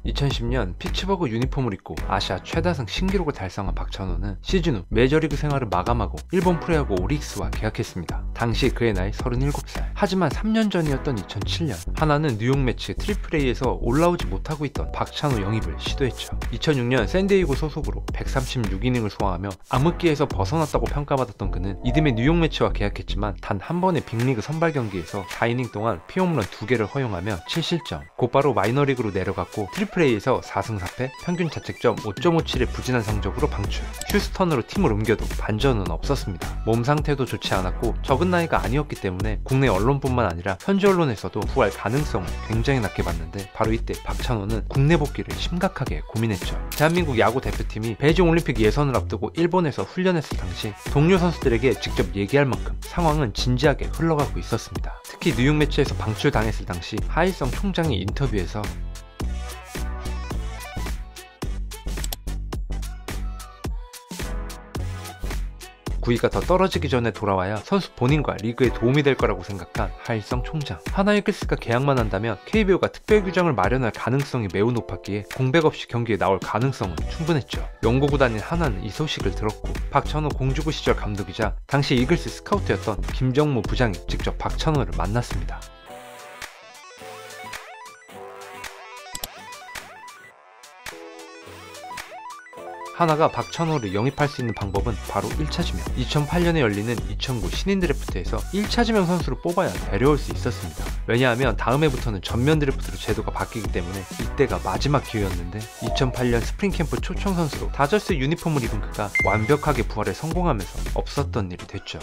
2010년 피츠버그 유니폼을 입고 아시아 최다승 신기록을 달성한 박찬호는 시즌 후 메이저리그 생활을 마감하고 일본 프로야구 오릭스와 계약했습니다. 당시 그의 나이 37살. 하지만 3년 전이었던 2007년 하나는 뉴욕 매치 트리플A에서 올라오지 못하고 있던 박찬호 영입을 시도했죠. 2006년 샌디에이고 소속으로 136이닝을 소화하며 암흑기에서 벗어났다고 평가받았던 그는 이듬해 뉴욕 매치와 계약했지만 단 한 번의 빅리그 선발 경기에서 4이닝 동안 피홈런 2개를 허용하며 7실점. 곧바로 마이너리그로 내려갔고 트리플A에서 4승 4패, 평균 자책점 5.57의 부진한 성적으로 방출. 휴스턴으로 팀을 옮겨도 반전은 없었습니다. 몸 상태도 좋지 않았고 적은 나이가 아니었기 때문에 국내 언론뿐만 아니라 현지 언론에서도 부활 가능성을 굉장히 낮게 봤는데 바로 이때 박찬호는 국내 복귀를 심각하게 고민했죠. 대한민국 야구 대표팀이 베이징 올림픽 예선을 앞두고 일본에서 훈련했을 당시 동료 선수들에게 직접 얘기할 만큼 상황은 진지하게 흘러가고 있었습니다. 특히 뉴욕 매치에서 방출당했을 당시 하일성 총장이 인터뷰에서 구위가 더 떨어지기 전에 돌아와야 선수 본인과 리그에 도움이 될 거라고 생각한 하일성 총장. 하나이글스가 계약만 한다면 KBO가 특별 규정을 마련할 가능성이 매우 높았기에 공백 없이 경기에 나올 가능성은 충분했죠. 연고 구단인 하나는 이 소식을 들었고 박찬호 공주구 시절 감독이자 당시 이글스 스카우트였던 김정무 부장이 직접 박찬호를 만났습니다. 하나가 박찬호를 영입할 수 있는 방법은 바로 1차 지명. 2008년에 열리는 2009 신인 드래프트에서 1차 지명 선수를 뽑아야 데려올 수 있었습니다. 왜냐하면 다음 해부터는 전면 드래프트로 제도가 바뀌기 때문에 이때가 마지막 기회였는데 2008년 스프링 캠프 초청 선수로 다저스 유니폼을 입은 그가 완벽하게 부활에 성공하면서 없었던 일이 됐죠.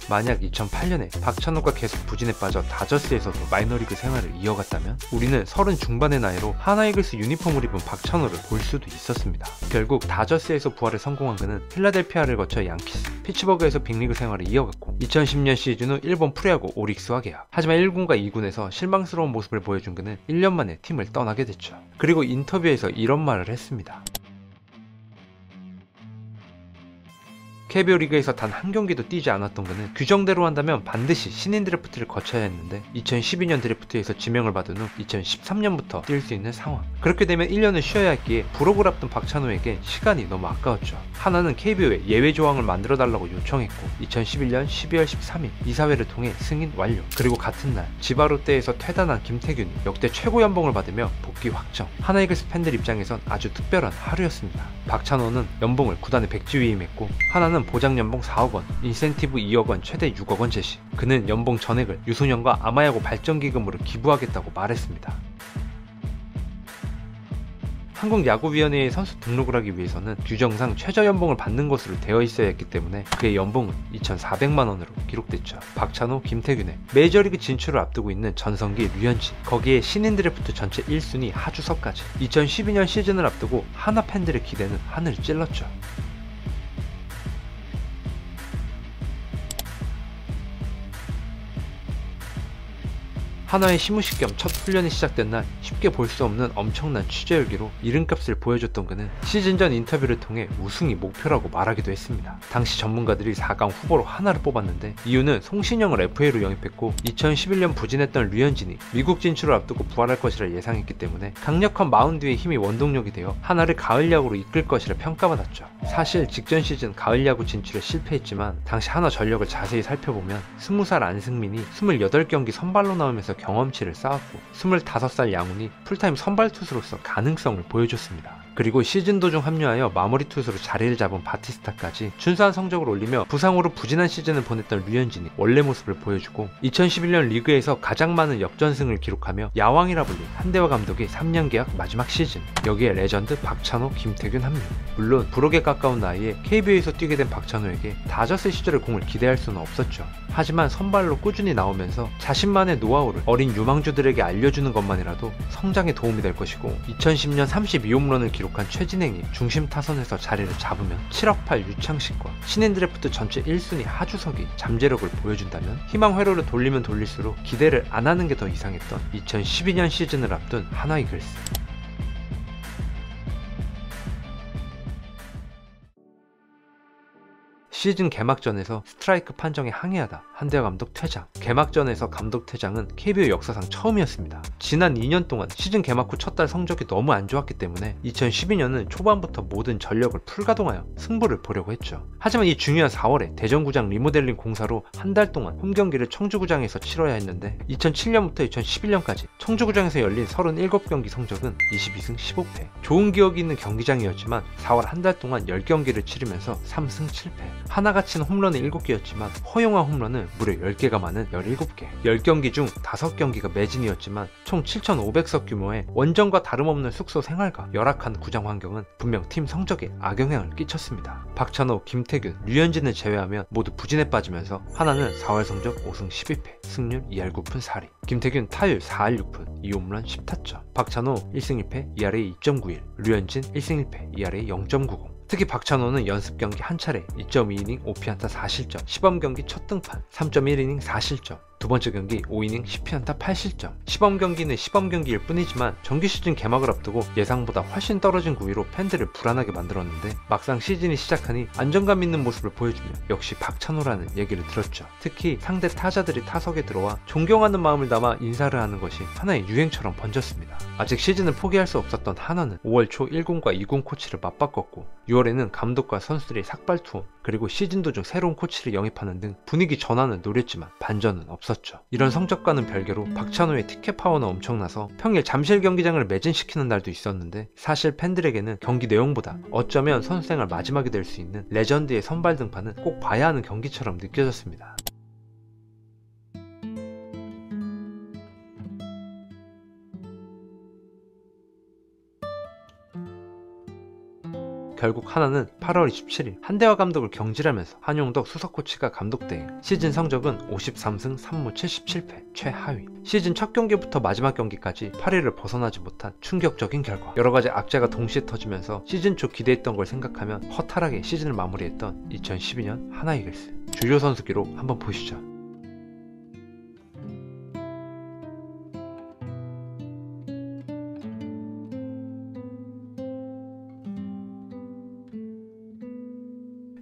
만약 2008년에 박찬호가 계속 부진에 빠져 다저스에서도 마이너리그 생활을 이어갔다면 우리는 30 중반의 나이로 하나이글스 유니폼을 입은 박찬호를 볼 수도 있었습니다. 결국 다저스에서 부활에 성공한 그는 필라델피아를 거쳐 양키스, 피츠버그에서 빅리그 생활을 이어갔고 2010년 시즌 후 일본 프로야구 오릭스와 계약. 하지만 1군과 2군에서 실망스러운 모습을 보여준 그는 1년 만에 팀을 떠나게 됐죠. 그리고 인터뷰에서 이런 말을 했습니다. KBO 리그에서 단 한 경기도 뛰지 않았던 그는 규정대로 한다면 반드시 신인 드래프트를 거쳐야 했는데 2012년 드래프트에서 지명을 받은 후 2013년부터 뛸 수 있는 상황. 그렇게 되면 1년을 쉬어야 했기에 부록을 앞둔 박찬호에게 시간이 너무 아까웠죠. 하나는 KBO에 예외 조항을 만들어달라고 요청했고 2011년 12월 13일 이사회를 통해 승인 완료. 그리고 같은 날 지바롯데에서 퇴단한 김태균이 역대 최고 연봉을 받으며 복귀 확정. 하나이글스 팬들 입장에선 아주 특별한 하루였습니다. 박찬호는 연봉을 구단에 백지위임했고 하나는 보장 연봉 4억 원, 인센티브 2억 원, 최대 6억 원 제시. 그는 연봉 전액을 유소년과 아마야구 발전기금으로 기부하겠다고 말했습니다. 한국야구위원회에 선수 등록을 하기 위해서는 규정상 최저연봉을 받는 것으로 되어 있어야 했기 때문에 그의 연봉은 2,400만원으로 기록됐죠. 박찬호, 김태균의 메이저리그 진출을 앞두고 있는 전성기 류현진, 거기에 신인 드래프트 전체 1순위 하주석까지 2012년 시즌을 앞두고 하나 팬들의 기대는 하늘을 찔렀죠. 하나의 시무식 겸 첫 훈련이 시작된 날 쉽게 볼 수 없는 엄청난 취재 열기로 이름값을 보여줬던 그는 시즌 전 인터뷰를 통해 우승이 목표라고 말하기도 했습니다. 당시 전문가들이 4강 후보로 하나를 뽑았는데 이유는 송신영을 FA로 영입했고 2011년 부진했던 류현진이 미국 진출을 앞두고 부활할 것이라 예상했기 때문에 강력한 마운드의 힘이 원동력이 되어 하나를 가을 야구로 이끌 것이라 평가받았죠. 사실 직전 시즌 가을 야구 진출에 실패했지만 당시 하나 전력을 자세히 살펴보면 20살 안승민이 28경기 선발로 나오면서 경험치를 쌓았고 25살 양훈이 풀타임 선발 투수로서 가능성을 보여줬습니다. 그리고 시즌 도중 합류하여 마무리 투수로 자리를 잡은 바티스타까지 준수한 성적을 올리며 부상으로 부진한 시즌을 보냈던 류현진이 원래 모습을 보여주고 2011년 리그에서 가장 많은 역전승을 기록하며 야왕이라 불린 한대화 감독의 3년 계약 마지막 시즌. 여기에 레전드 박찬호, 김태균 합류. 물론 부록에 가까운 나이에 KBO에서 뛰게 된 박찬호에게 다저스 시절의 공을 기대할 수는 없었죠. 하지만 선발로 꾸준히 나오면서 자신만의 노하우를 어린 유망주들에게 알려주는 것만이라도 성장에 도움이 될 것이고 2010년 32홈런을 기록한 최진행이 중심 타선에서 자리를 잡으면 7억 8 유창식과 신인 드래프트 전체 1순위 하주석이 잠재력을 보여준다면 희망 회로를 돌리면 돌릴수록 기대를 안 하는 게 더 이상했던 2012년 시즌을 앞둔 하나이글스. 시즌 개막전에서 스트라이크 판정에 항의하다 한대화 감독 퇴장. 개막전에서 감독 퇴장은 KBO 역사상 처음이었습니다. 지난 2년 동안 시즌 개막 후 첫 달 성적이 너무 안 좋았기 때문에 2012년은 초반부터 모든 전력을 풀가동하여 승부를 보려고 했죠. 하지만 이 중요한 4월에 대전구장 리모델링 공사로 한 달 동안 홈경기를 청주구장에서 치러야 했는데 2007년부터 2011년까지 청주구장에서 열린 37경기 성적은 22승 15패. 좋은 기억이 있는 경기장이었지만 4월 한 달 동안 10경기를 치르면서 3승 7패. 하나가 친 홈런은 7개였지만 허용한 홈런은 무려 10개가 많은 17개. 10경기 중 5경기가 매진이었지만 총 7,500석 규모의 원정과 다름없는 숙소 생활과 열악한 구장 환경은 분명 팀 성적에 악영향을 끼쳤습니다. 박찬호, 김태균, 류현진을 제외하면 모두 부진에 빠지면서 하나는 4월 성적 5승 12패, 승률 2할 9푼 4리. 김태균 타율 4할 6푼, 2홈런 10타점. 박찬호 1승 2패, 2할에 2.91. 류현진 1승 1패, 2할에 0.90. 특히 박찬호는 연습 경기 한 차례 2.2이닝 5피안타 4실점, 시범 경기 첫 등판 3.1이닝 4실점, 두 번째 경기 5이닝 10피안타 8실점. 시범 경기는 시범 경기일 뿐이지만 정규 시즌 개막을 앞두고 예상보다 훨씬 떨어진 구위로 팬들을 불안하게 만들었는데 막상 시즌이 시작하니 안정감 있는 모습을 보여주며 역시 박찬호라는 얘기를 들었죠. 특히 상대 타자들이 타석에 들어와 존경하는 마음을 담아 인사를 하는 것이 하나의 유행처럼 번졌습니다. 아직 시즌을 포기할 수 없었던 한화는 5월 초 1군과 2군 코치를 맞바꿨고 6월에는 감독과 선수들의 삭발 투혼, 그리고 시즌 도중 새로운 코치를 영입하는 등 분위기 전환을 노렸지만 반전은 없었죠. 이런 성적과는 별개로 박찬호의 티켓 파워는 엄청나서 평일 잠실 경기장을 매진시키는 날도 있었는데 사실 팬들에게는 경기 내용보다 어쩌면 선수 생활 마지막이 될 수 있는 레전드의 선발 등판은 꼭 봐야 하는 경기처럼 느껴졌습니다. 결국 하나는 8월 27일 한대화 감독을 경질하면서 한용덕 수석코치가 감독 대행. 시즌 성적은 53승 3무 77패, 최하위. 시즌 첫 경기부터 마지막 경기까지 8위를 벗어나지 못한 충격적인 결과. 여러가지 악재가 동시에 터지면서 시즌 초 기대했던 걸 생각하면 허탈하게 시즌을 마무리했던 2012년 하나이글스. 주요 선수 기록 한번 보시죠.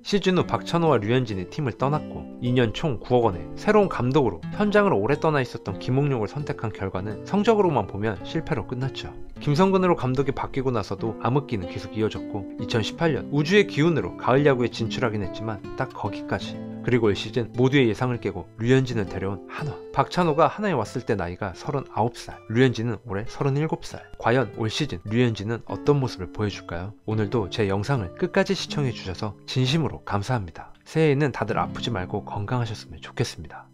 시즌 후 박찬호와 류현진이 팀을 떠났고 2년 총 9억 원에 새로운 감독으로 현장을 오래 떠나 있었던 김웅룡을 선택한 결과는 성적으로만 보면 실패로 끝났죠. 김성근으로 감독이 바뀌고 나서도 암흑기는 계속 이어졌고 2018년 우주의 기운으로 가을 야구에 진출하긴 했지만 딱 거기까지. 그리고 올 시즌 모두의 예상을 깨고 류현진을 데려온 한화. 박찬호가 한화에 왔을 때 나이가 39살, 류현진은 올해 37살. 과연 올 시즌 류현진은 어떤 모습을 보여줄까요? 오늘도 제 영상을 끝까지 시청해주셔서 진심으로 감사합니다. 새해에는 다들 아프지 말고 건강하셨으면 좋겠습니다.